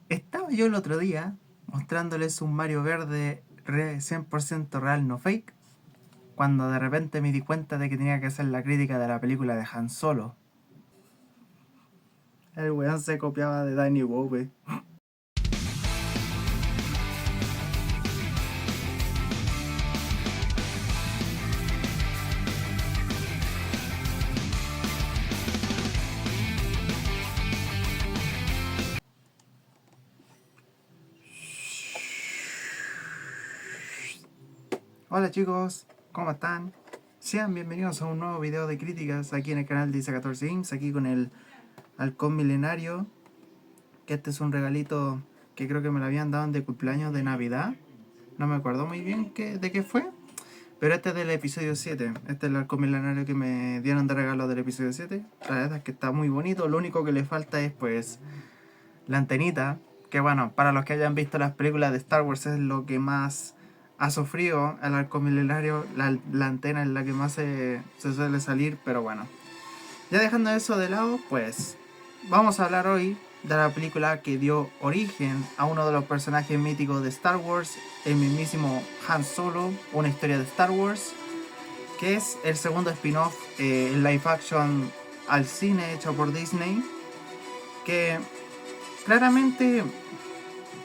Estaba yo el otro día mostrándoles un Mario verde 100% real, no fake, cuando de repente me di cuenta de que tenía que hacer la crítica de la película de Han Solo. El weón se copiaba de Danny Bowie. Hola chicos, ¿cómo están? Sean bienvenidos a un nuevo video de críticas aquí en el canal de Isa14Games, aquí con el halcón milenario, que este es un regalito que creo que me lo habían dado de cumpleaños de Navidad. No me acuerdo muy bien de qué fue, pero este es del episodio 7. Este es el halcón milenario que me dieron de regalo del episodio 7. La verdad es que está muy bonito. Lo único que le falta es pues la antenita. Que bueno, para los que hayan visto las películas de Star Wars es lo que más ha sufrido el halcón milenario. La antena es la que más se suele salir. Pero bueno, ya dejando eso de lado, pues vamos a hablar hoy de la película que dio origen a uno de los personajes míticos de Star Wars, el mismísimo Han Solo, una historia de Star Wars, que es el segundo spin-off en live action al cine hecho por Disney, que claramente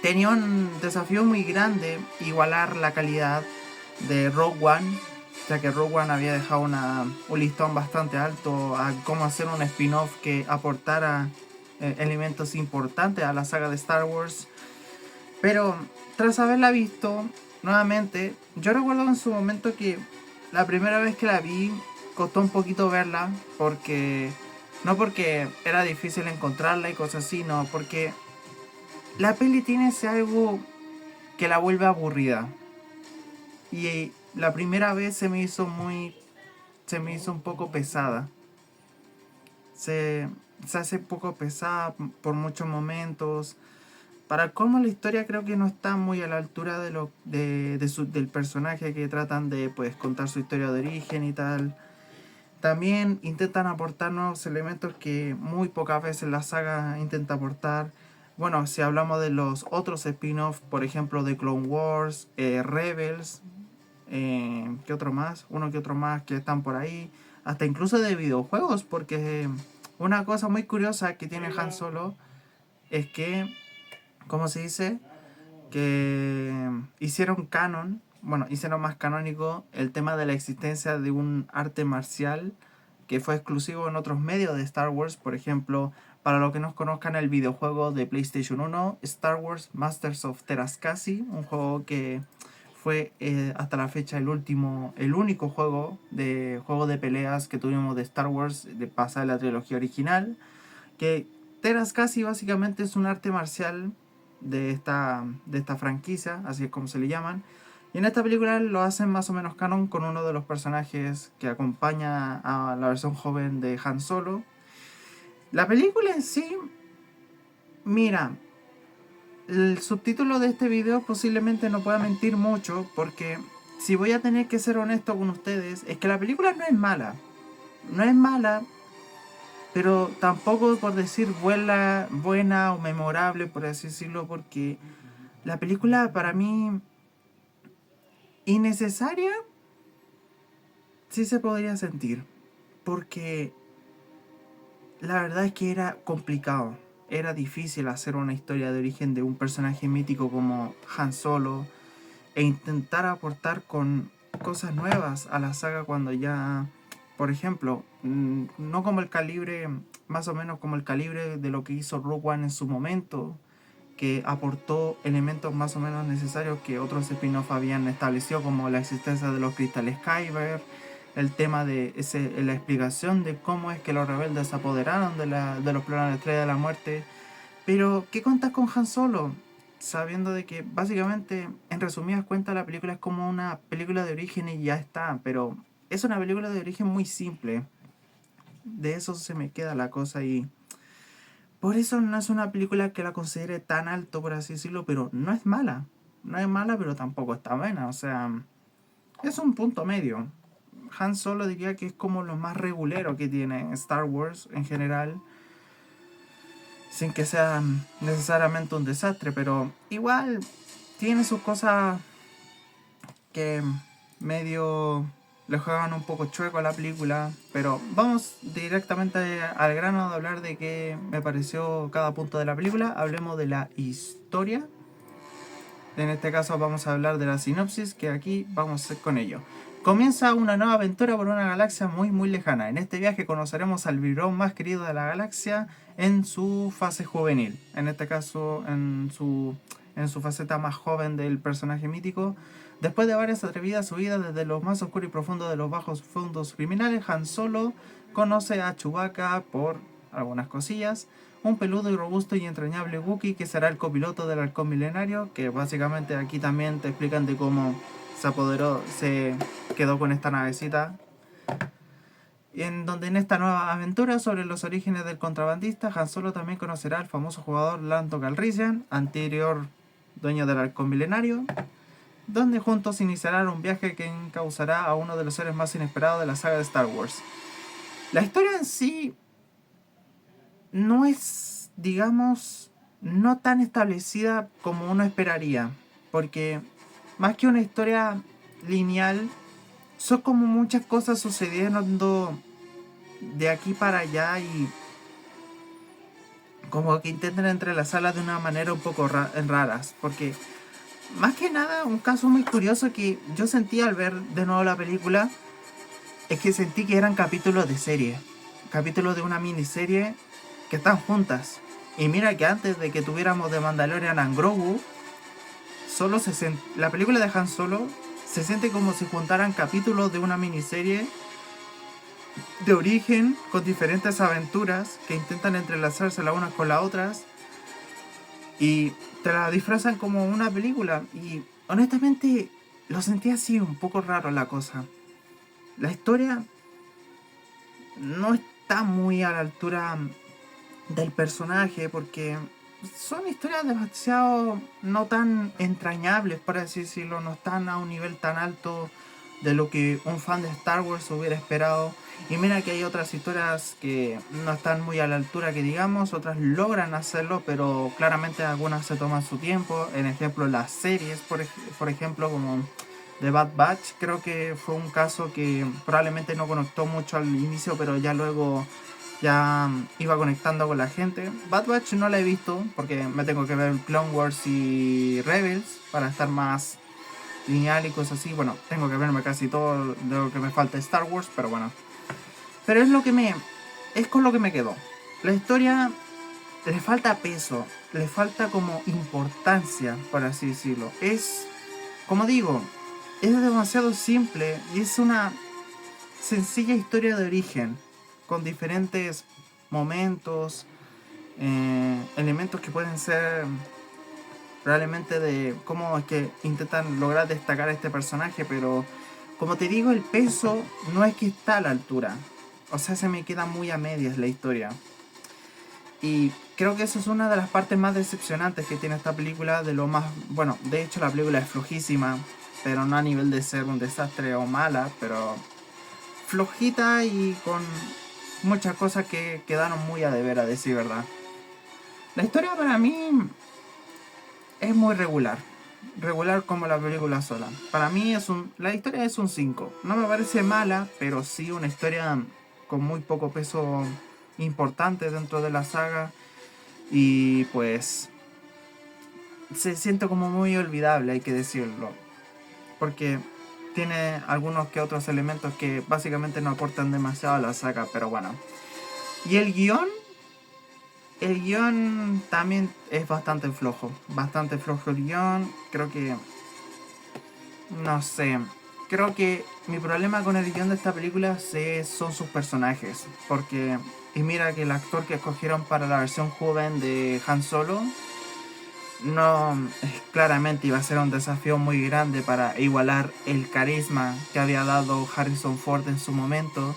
tenía un desafío muy grande igualar la calidad de Rogue One, ya que Rogue One había dejado un listón bastante alto a cómo hacer un spin-off que aportara elementos importantes a la saga de Star Wars. Pero tras haberla visto nuevamente, yo recuerdo en su momento que la primera vez que la vi costó un poquito verla, porque no porque era difícil encontrarla y cosas así, no, porque la peli tiene ese algo que la vuelve aburrida. Y la primera vez se me hizo un poco pesada. Se, se hace un poco pesada por muchos momentos. Para cómo la historia creo que no está muy a la altura del personaje que tratan de pues contar su historia de origen y tal. También intentan aportar nuevos elementos que muy pocas veces la saga intenta aportar. Bueno, si hablamos de los otros spin-offs, por ejemplo de Clone Wars, Rebels, ¿qué otro más? Uno que otro más que están por ahí. Hasta incluso de videojuegos, porque una cosa muy curiosa que tiene Han Solo es que, ¿cómo se dice? Que hicieron canon, bueno, hicieron más canónico el tema de la existencia de un arte marcial que fue exclusivo en otros medios de Star Wars. Por ejemplo, para los que no conozcan el videojuego de PlayStation 1, Star Wars Masters of Terascasi, un juego que fue hasta la fecha el único juego de peleas que tuvimos de Star Wars de pasar la trilogía original, que Terascasi básicamente es un arte marcial de esta franquicia, así es como se le llaman. Y en esta película lo hacen más o menos canon con uno de los personajes que acompaña a la versión joven de Han Solo. La película en sí, mira, el subtítulo de este video posiblemente no pueda mentir mucho, porque si voy a tener que ser honesto con ustedes, es que la película no es mala. No es mala, pero tampoco por decir buena o memorable, por así decirlo, porque la película para mí innecesaria sí se podría sentir, porque la verdad es que era complicado, era difícil hacer una historia de origen de un personaje mítico como Han Solo e intentar aportar con cosas nuevas a la saga cuando ya, por ejemplo, no como el calibre, más o menos como el calibre de lo que hizo Rogue One en su momento, que aportó elementos más o menos necesarios que otros spin-off habían establecido, como la existencia de los cristales Kyber, el tema de la explicación de cómo es que los rebeldes se apoderaron de los planetas Estrella de la Muerte. Pero, ¿qué contas con Han Solo? Sabiendo de que básicamente, en resumidas cuentas, la película es como una película de origen y ya está, pero es una película de origen muy simple. De eso se me queda la cosa y por eso no es una película que la considere tan alto, por así decirlo, pero no es mala. No es mala, pero tampoco está buena. O sea, es un punto medio. Han Solo diría que es como lo más regulero que tiene Star Wars en general. sin que sea necesariamente un desastre, pero igual tiene sus cosas que medio le juegan un poco chueco a la película, pero vamos directamente al grano de hablar de qué me pareció cada punto de la película. Hablemos de la historia. En este caso vamos a hablar de la sinopsis, que aquí vamos a hacer con ello. Comienza una nueva aventura por una galaxia muy lejana. En este viaje conoceremos al Virón más querido de la galaxia en su fase juvenil. En este caso en su faceta más joven del personaje mítico. Después de varias atrevidas subidas desde lo más oscuro y profundo de los bajos fondos criminales, Han Solo conoce a Chewbacca por algunas cosillas, un peludo y robusto y entrañable Wookiee que será el copiloto del halcón milenario, que básicamente aquí también te explican de cómo se quedó con esta navecita. En donde en esta nueva aventura sobre los orígenes del contrabandista, Han Solo también conocerá al famoso jugador Lando Calrissian, anterior dueño del halcón milenario, donde juntos iniciarán un viaje que encauzará a uno de los seres más inesperados de la saga de Star Wars. La historia en sí no es, digamos, no tan establecida como uno esperaría, porque más que una historia lineal, son como muchas cosas sucediendo de aquí para allá y como que intentan entrelazarlas de una manera un poco raras, porque más que nada un caso muy curioso que yo sentí al ver de nuevo la película es que sentí que eran capítulos de serie, capítulos de una miniserie que están juntas. Y mira que antes de que tuviéramos de Mandalorian a Grogu, la película de Han Solo se siente como si juntaran capítulos de una miniserie de origen con diferentes aventuras que intentan entrelazarse las unas con las otras y te la disfrazan como una película. Y honestamente lo sentí así un poco raro la cosa. La historia no está muy a la altura del personaje porque son historias demasiado no tan entrañables, por así decirlo, no están a un nivel tan alto de lo que un fan de Star Wars hubiera esperado. Y mira que hay otras historias que no están muy a la altura que digamos, otras logran hacerlo, pero claramente algunas se toman su tiempo. En ejemplo, las series, por ejemplo, como The Bad Batch, creo que fue un caso que probablemente no conectó mucho al inicio, pero ya luego ya iba conectando con la gente. Bad Batch no la he visto porque me tengo que ver Clone Wars y Rebels para estar más lineal y cosas así. Bueno, tengo que verme casi todo de lo que me falta de Star Wars, pero bueno. Pero es con lo que me quedo. La historia le falta peso, le falta como importancia, por así decirlo. Es, como digo, es demasiado simple y es una sencilla historia de origen con diferentes momentos, elementos que pueden ser realmente de cómo es que intentan lograr destacar a este personaje, pero como te digo, el peso no es que está a la altura. O sea, se me queda muy a medias la historia. Y creo que eso es una de las partes más decepcionantes que tiene esta película, de lo más... Bueno, de hecho la película es flojísima, pero no a nivel de ser un desastre o mala, pero flojita y con muchas cosas que quedaron muy a deber, a decir verdad. La historia para mí es muy regular. Regular como la película sola. Para mí la historia es un 5. No me parece mala, pero sí una historia con muy poco peso importante dentro de la saga. Y pues se siente como muy olvidable, hay que decirlo. Porque tiene algunos que otros elementos que básicamente no aportan demasiado a la saga, pero bueno. Y el guión también es bastante flojo. Bastante flojo el guión. Creo que... No sé. Creo que mi problema con el guión de esta película son sus personajes. Porque... Y mira que el actor que escogieron para la versión joven de Han Solo... No, claramente iba a ser un desafío muy grande para igualar el carisma que había dado Harrison Ford en su momento.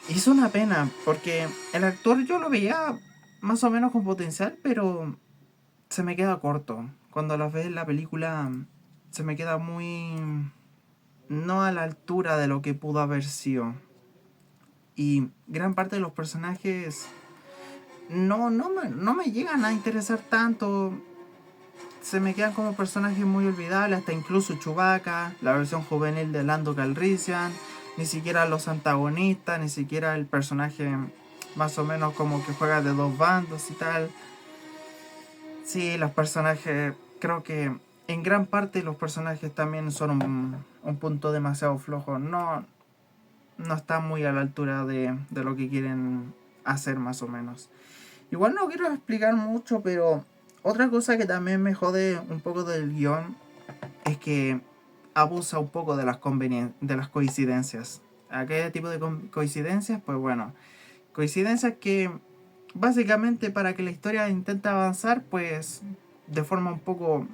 Y es una pena, porque el actor yo lo veía más o menos con potencial, pero se me queda corto. Cuando lo ves en la película, se me queda muy... no a la altura de lo que pudo haber sido. Y gran parte de los personajes no me llegan a interesar tanto. Se me quedan como personajes muy olvidables, hasta incluso Chewbacca, la versión juvenil de Lando Calrissian, ni siquiera los antagonistas, ni siquiera el personaje más o menos como que juega de dos bandos y tal. Sí, los personajes, creo que en gran parte los personajes también son un punto demasiado flojo. No están muy a la altura de lo que quieren hacer más o menos. Igual no quiero explicar mucho, pero otra cosa que también me jode un poco del guión es que abusa un poco de de las coincidencias. ¿A qué tipo de coincidencias? Pues bueno, coincidencias que básicamente para que la historia intente avanzar, pues de forma un poco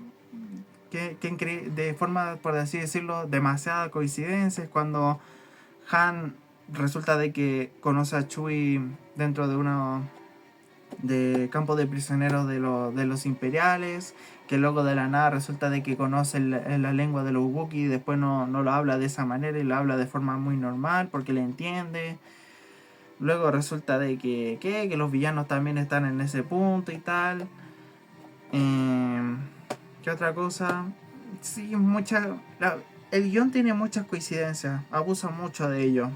de forma, por así decirlo, demasiada coincidencia. Cuando Han resulta de que conoce a Chewie dentro de una de campo de prisioneros de los imperiales, que luego de la nada resulta de que conoce la lengua de los Wookiee y después no lo habla de esa manera y lo habla de forma muy normal porque le entiende. Luego resulta de que los villanos también están en ese punto y tal. ¿Qué otra cosa? Sí, el guión tiene muchas coincidencias, abusa mucho de ello.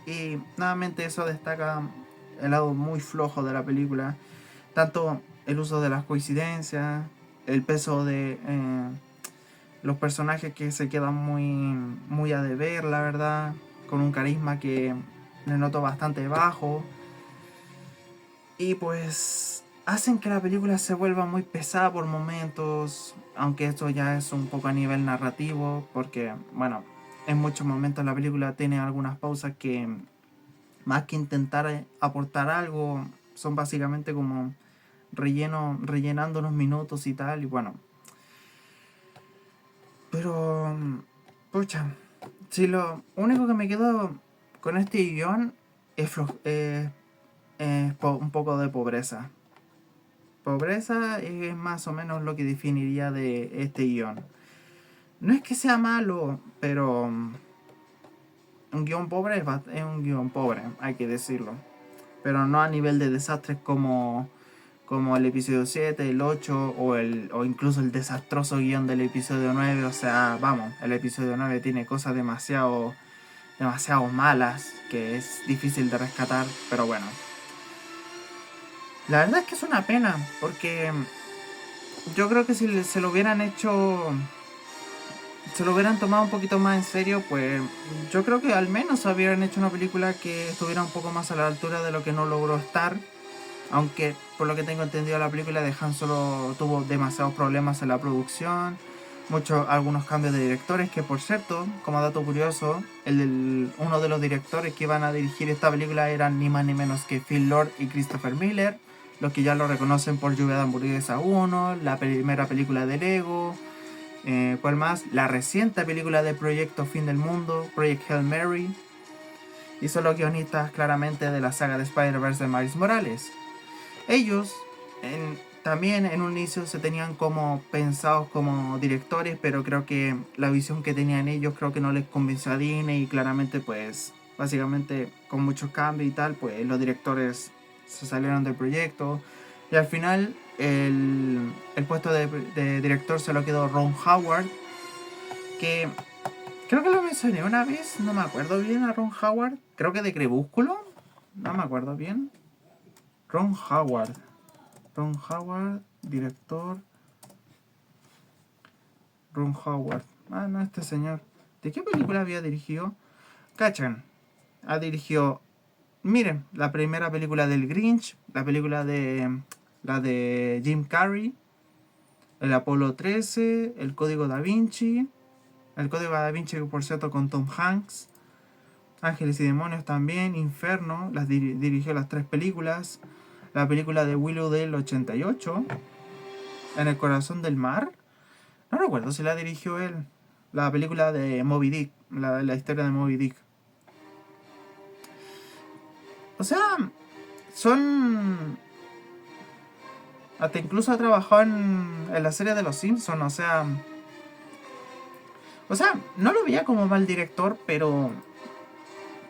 Y nuevamente eso destaca el lado muy flojo de la película. Tanto el uso de las coincidencias, el peso de los personajes que se quedan muy a deber, la verdad, con un carisma que le noto bastante bajo. Y pues hacen que la película se vuelva muy pesada por momentos, aunque esto ya es un poco a nivel narrativo, porque bueno, en muchos momentos la película tiene algunas pausas que más que intentar aportar algo, son básicamente como rellenando unos minutos y tal, y bueno. Pero, pucha, si lo único que me quedo con este guión es, un poco de pobreza. Pobreza es más o menos lo que definiría de este guión. No es que sea malo, pero un guión pobre es un guión pobre, hay que decirlo. Pero no a nivel de desastres como el episodio 7, el 8 o incluso el desastroso guión del episodio 9. O sea, vamos, el episodio 9 tiene cosas demasiado malas que es difícil de rescatar, pero bueno. La verdad es que es una pena, porque yo creo que si se lo hubieran hecho, se lo hubieran tomado un poquito más en serio, pues yo creo que al menos hubieran hecho una película que estuviera un poco más a la altura de lo que no logró estar. Aunque por lo que tengo entendido la película de Han Solo tuvo demasiados problemas en la producción, algunos cambios de directores, que por cierto, como dato curioso, uno de los directores que iban a dirigir esta película eran ni más ni menos que Phil Lord y Christopher Miller, los que ya lo reconocen por Lluvia de Hamburguesa 1, la primera película de Lego, ¿cuál más? La reciente película de Proyecto Fin del Mundo, Project Hail Mary, y son los guionistas claramente de la saga de Spider-Verse de Miles Morales. Ellos también en un inicio se tenían como pensados como directores, pero creo que la visión que tenían ellos creo que no les convenció a Disney y claramente pues básicamente con muchos cambios y tal, pues los directores se salieron del proyecto y al final el puesto de director se lo quedó Ron Howard, que creo que lo mencioné una vez, no me acuerdo bien a Ron Howard, creo que de Crepúsculo, no me acuerdo bien. Ron Howard, director. Ron Howard. Ah, no, este señor. ¿De qué película había dirigido? Cachan. Ha dirigido, miren, la primera película del Grinch, la de Jim Carrey, el Apolo 13, el Código Da Vinci, el Código Da Vinci por cierto con Tom Hanks, Ángeles y Demonios también, Inferno, dirigió las tres películas, la película de Willow del 88, En el corazón del mar, no recuerdo si la dirigió él, la película de Moby Dick, la historia de Moby Dick. O sea, son... Hasta incluso ha trabajado en la serie de Los Simpsons, o sea... no lo veía como mal director, pero...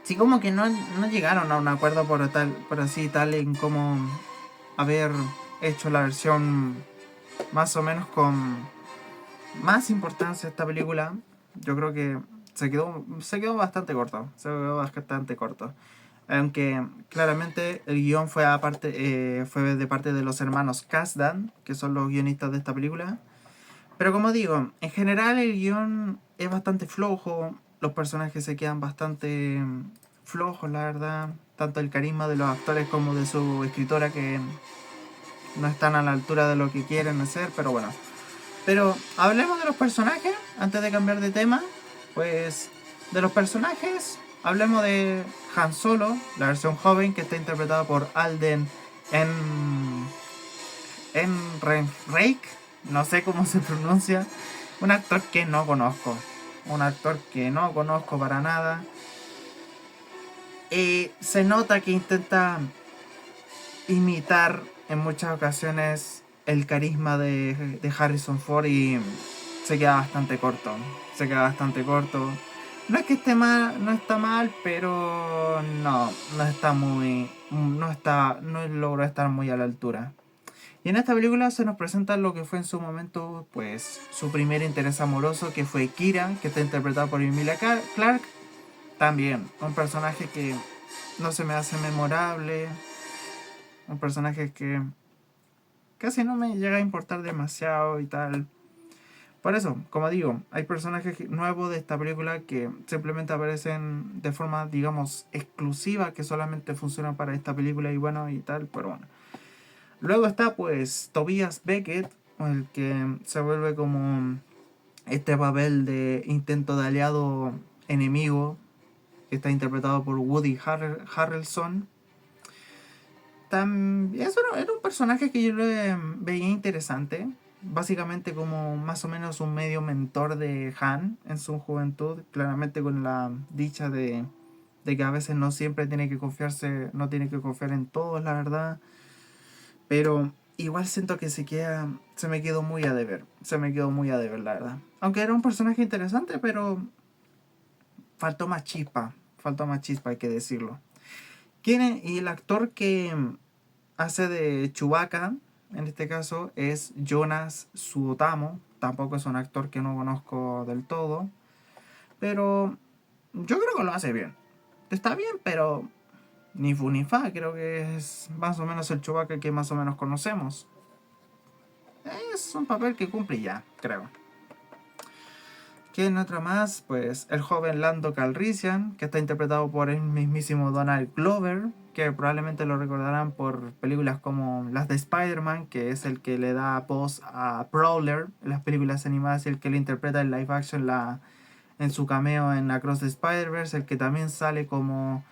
Sí como que no llegaron a un acuerdo por así tal en cómo haber hecho la versión más o menos con más importancia esta película. Yo creo que se quedó bastante corto. Se quedó bastante corto. Aunque claramente el guión fue fue de parte de los hermanos Kasdan, que son los guionistas de esta película. Pero como digo, en general el guión es bastante flojo. Los personajes se quedan bastante flojos, la verdad. Tanto el carisma de los actores como de su escritora, que no están a la altura de lo que quieren hacer, pero bueno. Pero hablemos de los personajes, antes de cambiar de tema. Pues de los personajes, hablemos de Han Solo, la versión joven, que está interpretada por Alden Ehrenreich, no sé cómo se pronuncia. Un actor que no conozco. Un actor que no conozco para nada. Se nota que intenta imitar en muchas ocasiones el carisma de Harrison Ford y se queda bastante corto. Se queda bastante corto. No es que esté mal, no está mal, pero no está muy, no logró estar muy a la altura. Y en esta película se nos presenta lo que fue en su momento, pues, su primer interés amoroso, que fue Kira, que está interpretada por Emilia Clarke. También un personaje que no se me hace memorable, un personaje que casi no me llega a importar demasiado y tal. Por eso, como digo, hay personajes nuevos de esta película que simplemente aparecen de forma, digamos, exclusiva, que solamente funcionan para esta película y bueno, y tal, pero bueno. Luego está pues Tobias Beckett, el que se vuelve como este papel de intento de aliado enemigo, que está interpretado por Woody Harrelson. Era un personaje que yo lo veía interesante, básicamente como más o menos un medio mentor de Han en su juventud, claramente con la dicha de que a veces no siempre tiene que confiarse, no tiene que confiar en todos, la verdad. Pero igual siento que se me quedó muy a deber. Se me quedó muy a deber, la verdad. Aunque era un personaje interesante, pero faltó más chispa. Faltó más chispa, hay que decirlo. Y el actor que hace de Chewbacca, en este caso, es Jonas Suotamo. Tampoco es un actor que no conozco del todo. Pero yo creo que lo hace bien. Está bien, pero ni fu ni fa. Creo que es más o menos el Chewbacca que más o menos conocemos. Es un papel que cumple ya, creo. ¿Quién otra más? Pues el joven Lando Calrissian, que está interpretado por el mismísimo Donald Glover, que probablemente lo recordarán por películas como las de Spider-Man, que es el que le da voz a Prowler en las películas animadas y el que le interpreta en live action en su cameo en Across the Spider-Verse, el que también sale como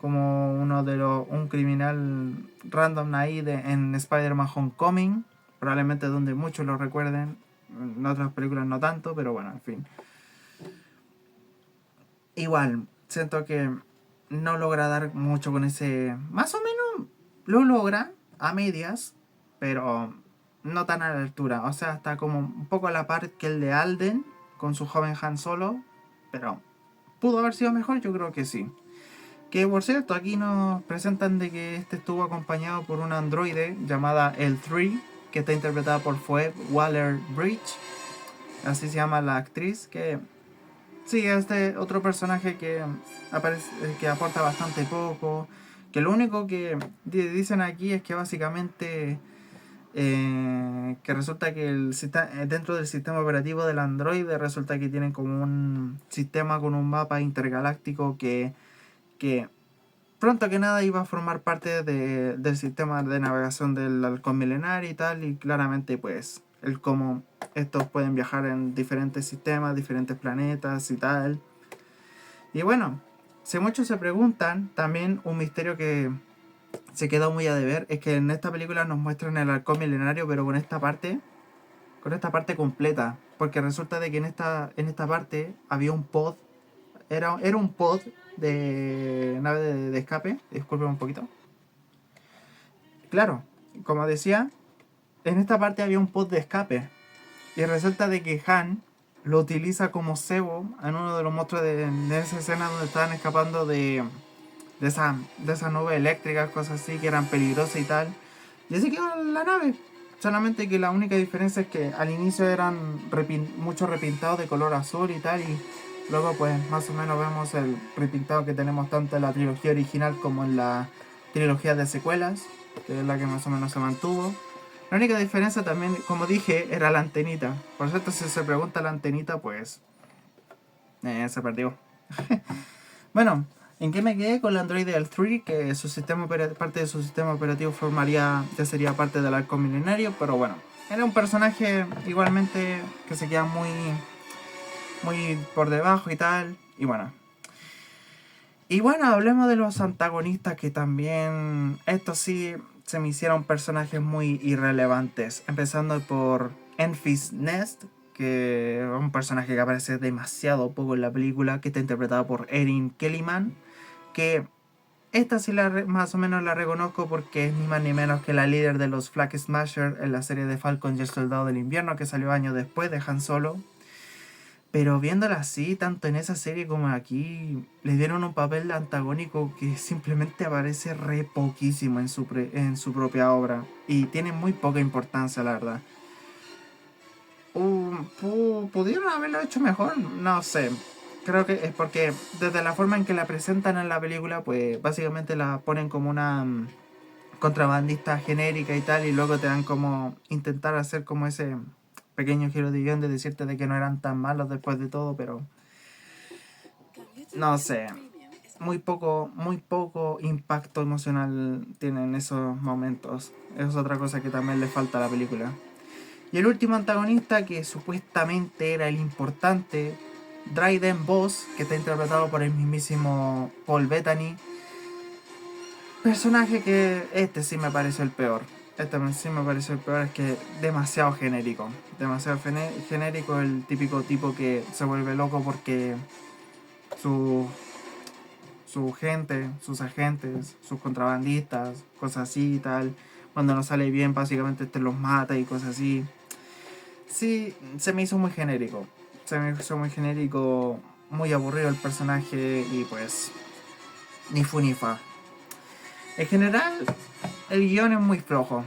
un criminal random ahí en Spider-Man Homecoming, probablemente donde muchos lo recuerden, en otras películas no tanto, pero bueno, en fin. Igual, siento que no logra dar mucho con ese. Más o menos lo logra a medias, pero no tan a la altura. O sea, está como un poco a la par que el de Alden con su joven Han Solo, pero ¿pudo haber sido mejor? Yo creo que sí. Que por cierto, aquí nos presentan de que este estuvo acompañado por una androide llamada L3, que está interpretada por Phoebe Waller-Bridge. Así se llama la actriz, que sí, este otro personaje que aparece, que aporta bastante poco. Que lo único que dicen aquí es que básicamente que resulta que dentro del sistema operativo del Android resulta que tienen como un sistema con un mapa intergaláctico que pronto que nada iba a formar parte del sistema de navegación del halcón milenario y tal, y claramente pues el cómo estos pueden viajar en diferentes sistemas, diferentes planetas y tal. Y bueno, si muchos se preguntan, también un misterio que se quedó muy a deber es que en esta película nos muestran el halcón milenario, pero con esta parte completa, porque resulta de que en esta parte había un pod. Era un pod de nave de escape. Disculpen un poquito. Claro, como decía, en esta parte había un pod de escape. Y resulta de que Han lo utiliza como cebo en uno de los monstruos de esa escena donde estaban escapando de esa nube eléctrica, cosas así que eran peligrosas y tal. Y así quedó la nave. Solamente que la única diferencia es que al inicio eran muchos repintados de color azul y tal. Y luego pues más o menos vemos el repintado que tenemos tanto en la trilogía original como en la trilogía de secuelas, que es la que más o menos se mantuvo. La única diferencia también, como dije, era la antenita. Por cierto, si se pregunta la antenita, pues se perdió. Bueno, ¿en qué me quedé con el Android L3? Que su parte de su sistema operativo ya sería parte del arco milenario, pero bueno, era un personaje igualmente que se queda muy por debajo y tal, y bueno, hablemos de los antagonistas, que también estos sí se me hicieron personajes muy irrelevantes, empezando por Enfys Nest, que es un personaje que aparece demasiado poco en la película, que está interpretado por Erin Kellyman, que esta sí más o menos la reconozco porque es ni más ni menos que la líder de los Flag Smashers en la serie de Falcon y el Soldado del Invierno, que salió años después de Han Solo. Pero viéndola así, tanto en esa serie como aquí, le dieron un papel antagónico que simplemente aparece re poquísimo en su propia obra. Y tiene muy poca importancia, la verdad. ¿Pudieron haberlo hecho mejor? No sé. Creo que es porque desde la forma en que la presentan en la película, pues básicamente la ponen como una contrabandista genérica y tal, y luego te dan como intentar hacer como ese pequeño giro de guión de decirte de que no eran tan malos después de todo, pero no sé, muy poco impacto emocional tienen esos momentos. Es otra cosa que también le falta a la película. Y el último antagonista, que supuestamente era el importante, Dryden Boss, que está interpretado por el mismísimo Paul Bettany. Personaje que sí me pareció el peor. Este sí me pareció el peor, es que demasiado genérico. Demasiado genérico, el típico tipo que se vuelve loco porque su gente, sus agentes, sus contrabandistas, cosas así y tal. Cuando no sale bien, básicamente los mata y cosas así. Sí, se me hizo muy genérico. Se me hizo muy genérico, muy aburrido el personaje y pues ni fu ni fa. En general, el guión es muy flojo.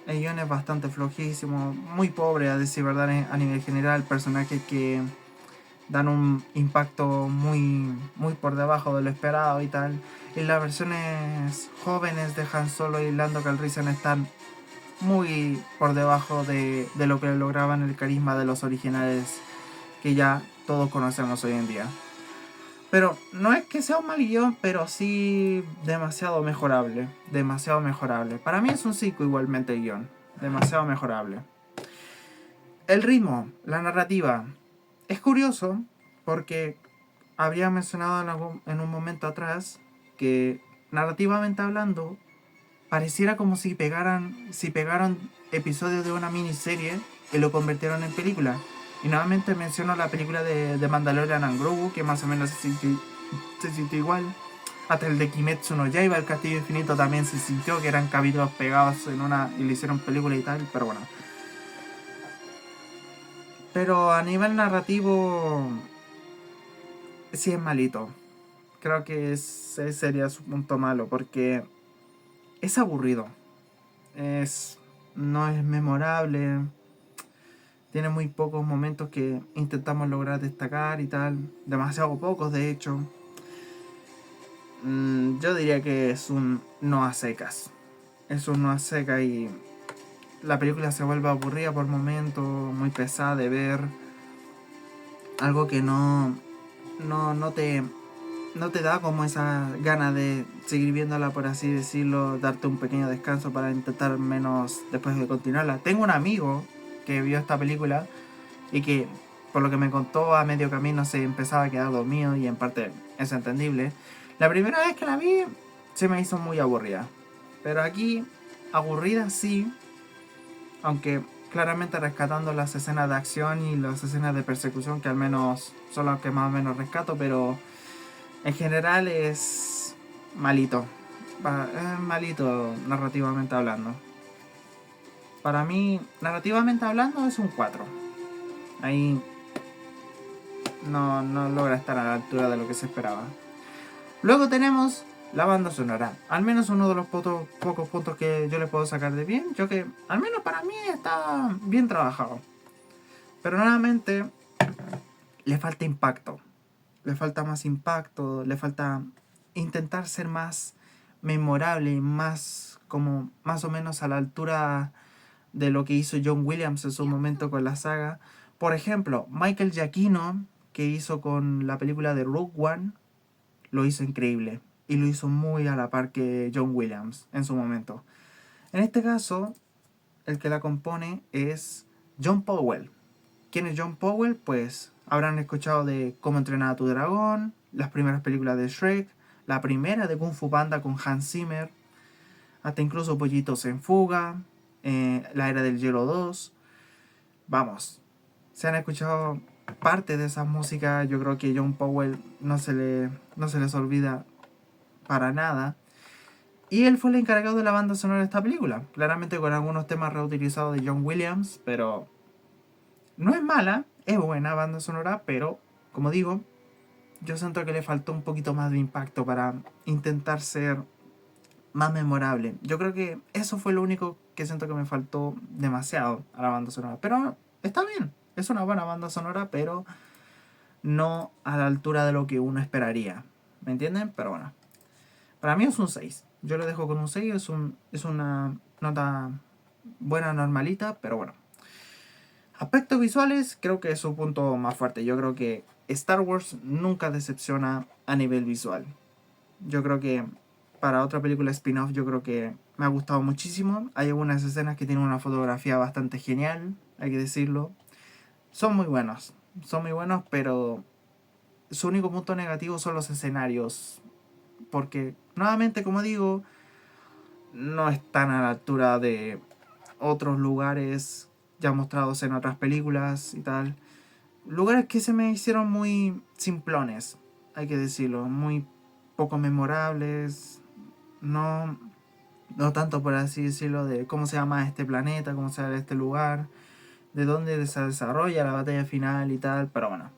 El guión es bastante flojísimo, muy pobre a decir verdad a nivel general. Personajes que dan un impacto muy por debajo de lo esperado y tal. Y las versiones jóvenes de Han Solo y Lando Calrissian están muy por debajo de lo que lograban el carisma de los originales que ya todos conocemos hoy en día. Pero no es que sea un mal guión, pero sí demasiado mejorable. Demasiado mejorable. Para mí es un 5 igualmente el guión. Demasiado mejorable. El ritmo, la narrativa. Es curioso porque habría mencionado en un momento atrás que narrativamente hablando pareciera como si pegaran episodios de una miniserie y lo convirtieron en película. Y nuevamente menciono la película de Mandalorian and Grogu, que más o menos se sintió igual. Hasta el de Kimetsu no Yaiba, el Castillo Infinito, también se sintió que eran capítulos pegados en una y le hicieron película y tal, pero bueno. Pero a nivel narrativo sí es malito. Creo que ese sería su punto malo, porque es aburrido. No es memorable. Tiene muy pocos momentos que intentamos lograr destacar y tal. Demasiado pocos, de hecho. Yo diría que es un no a secas. Es un no a secas y la película se vuelve aburrida por momentos, muy pesada de ver. Algo que no te da como esa gana de seguir viéndola, por así decirlo, darte un pequeño descanso para intentar menos después de continuarla. Tengo un amigo que vio esta película y que, por lo que me contó, a medio camino se empezaba a quedar dormido, y en parte es entendible. La primera vez que la vi se me hizo muy aburrida, pero aquí aburrida sí, aunque claramente rescatando las escenas de acción y las escenas de persecución, que al menos son las que más o menos rescato, pero en general es malito. Es malito narrativamente hablando. Para mí, narrativamente hablando, es un 4. Ahí no logra estar a la altura de lo que se esperaba. Luego tenemos la banda sonora. Al menos uno de los pocos puntos que yo le puedo sacar de bien. Yo que, al menos para mí, está bien trabajado. Pero nuevamente, le falta impacto. Le falta más impacto. Le falta intentar ser más memorable. Más o menos a la altura de lo que hizo John Williams en su momento con la saga. Por ejemplo, Michael Giacchino, que hizo con la película de Rogue One, lo hizo increíble. Y lo hizo muy a la par que John Williams en su momento. En este caso, el que la compone es John Powell. ¿Quién es John Powell? Pues habrán escuchado de Cómo entrenar a tu dragón, las primeras películas de Shrek, la primera de Kung Fu Panda con Hans Zimmer, hasta incluso Pollitos en Fuga, La Era del Hielo 2. Vamos, se han escuchado parte de esa música. Yo creo que John Powell no se les olvida para nada. Y él fue el encargado de la banda sonora de esta película. Claramente con algunos temas reutilizados de John Williams, pero no es mala, es buena banda sonora, pero como digo, yo siento que le faltó un poquito más de impacto para intentar ser más memorable. Yo creo que eso fue lo único que siento que me faltó demasiado a la banda sonora. Pero está bien, es una buena banda sonora, pero no a la altura de lo que uno esperaría. ¿Me entienden? Pero bueno, para mí es un 6. Yo lo dejo con un 6, es una nota buena, normalita, pero bueno. Aspectos visuales, creo que es su punto más fuerte. Yo creo que Star Wars nunca decepciona a nivel visual. Yo creo que para otra película spin-off, yo creo que me ha gustado muchísimo. Hay algunas escenas que tienen una fotografía bastante genial, hay que decirlo. Son muy buenos, pero su único punto negativo son los escenarios. Porque, nuevamente, como digo, no están a la altura de otros lugares ya mostrados en otras películas y tal. Lugares que se me hicieron muy simplones, hay que decirlo, muy poco memorables. No tanto, por así decirlo, de cómo se llama este planeta, cómo se llama este lugar, de dónde se desarrolla la batalla final y tal, pero bueno.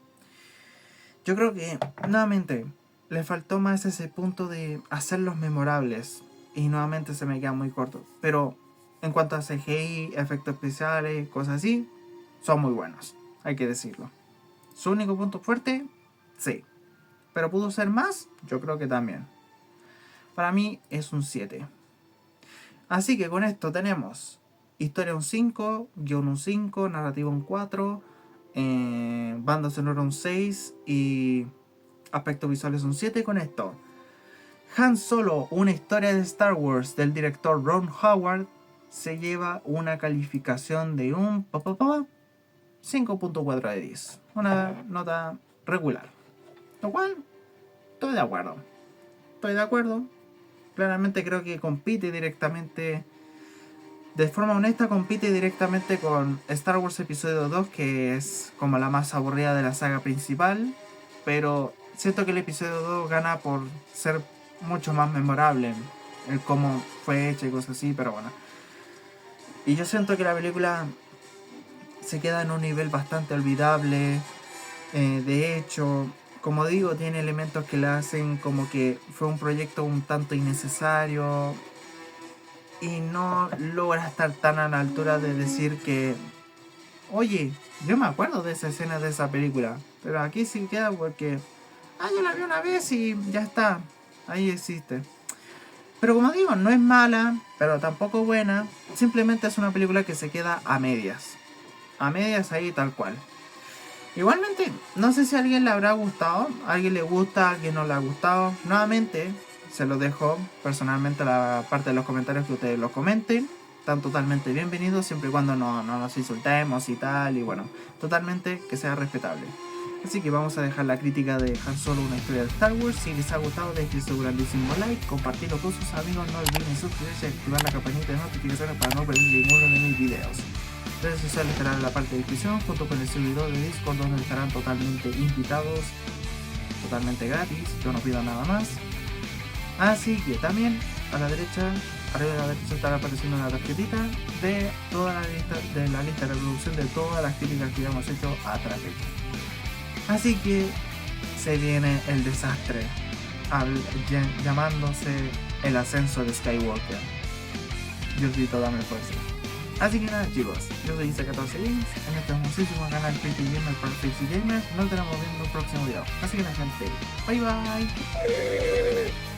Yo creo que, nuevamente, le faltó más ese punto de hacerlos memorables y nuevamente se me queda muy corto. Pero en cuanto a CGI, efectos especiales, cosas así, son muy buenos, hay que decirlo. Su único punto fuerte, sí. Pero pudo ser más, yo creo que también. Para mí es un 7. Así que con esto tenemos historia un 5, guión un 5, narrativa un 4, banda sonora un 6 y aspectos visuales un 7. Con esto, Han Solo, una historia de Star Wars del director Ron Howard, se lleva una calificación de un 5.4 de 10. Una nota regular. Lo cual, estoy de acuerdo. Claramente creo que compite directamente, de forma honesta, compite directamente con Star Wars Episodio 2, que es como la más aburrida de la saga principal. Pero siento que el Episodio 2 gana por ser mucho más memorable, el cómo fue hecha y cosas así, pero bueno. Y yo siento que la película se queda en un nivel bastante olvidable. De hecho, como digo, tiene elementos que la hacen como que fue un proyecto un tanto innecesario y no logra estar tan a la altura de decir que, oye, yo me acuerdo de esa escena de esa película, pero aquí sí queda porque yo la vi una vez y ya está, ahí existe. Pero como digo, no es mala, pero tampoco buena, simplemente es una película que se queda a medias ahí tal cual. Igualmente, no sé si a alguien le habrá gustado, a alguien le gusta, a alguien no le ha gustado. Nuevamente, se los dejo personalmente a la parte de los comentarios que ustedes los comenten. Están totalmente bienvenidos siempre y cuando no nos insultemos y tal. Y bueno, totalmente que sea respetable. Así que vamos a dejar la crítica de Han Solo, una historia de Star Wars. Si les ha gustado, dejen su grandísimo like, compartirlo con sus amigos. No olviden suscribirse y activar la campanita de notificaciones para no perder ninguno de mis videos. Redes sociales estarán en la parte de descripción, junto con el servidor de Discord, donde estarán totalmente invitados, totalmente gratis, yo no pido nada más. Así que también a la derecha, arriba de la derecha, estará apareciendo una tarjetita de toda la lista de reproducción de todas las críticas que hemos hecho a través. Así que se viene el desastre. llamándose el ascenso de Skywalker. Diosito, dame fuerza. Así que nada, chicos, yo soy Isa14 Games, en este hermosísimo canal Pretty Gamer para Pretty Gamers. Nos estaremos viendo en un próximo video. Así que la gente, bye bye.